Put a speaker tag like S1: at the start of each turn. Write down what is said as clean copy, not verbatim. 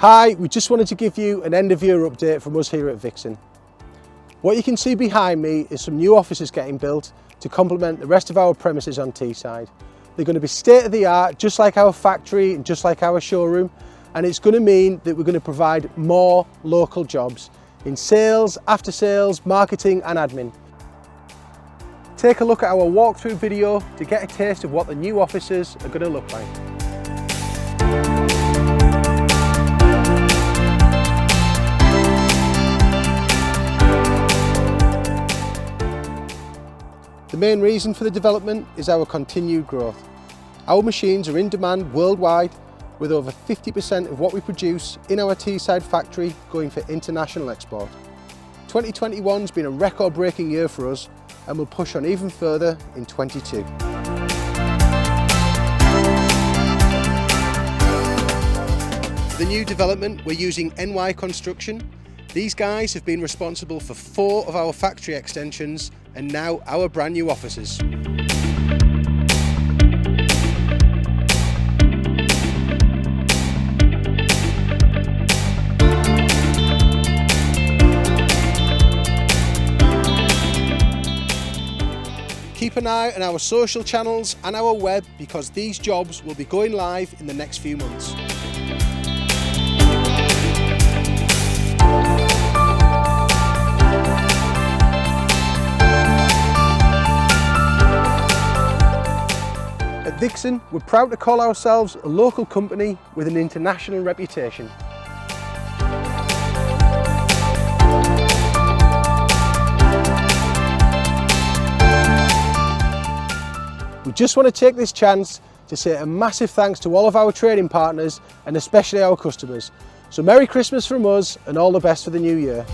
S1: Hi, we just wanted to give you an end of year update from us here at Vixen. What you can see behind me is some new offices getting built to complement the rest of our premises on Teesside. They're going to be state of the art, just like our factory and just like our showroom, and it's going to mean that we're going to provide more local jobs in sales, after sales, marketing and admin. Take a look at our walkthrough video to get a taste of what the new offices are going to look like. The main reason for the development is our continued growth. Our machines are in demand worldwide, with over 50% of what we produce in our Teesside factory going for international export. 2021's been a record-breaking year for us, and we'll push on even further in 22. For the new development, we're using NY Construction. These guys have been responsible for 4 of our factory extensions and now our brand new offices. Keep an eye on our social channels and our web because these jobs will be going live in the next few months. At Vixen, we're proud to call ourselves a local company with an international reputation. We just want to take this chance to say a massive thanks to all of our trading partners and especially our customers. So Merry Christmas from us and all the best for the new year.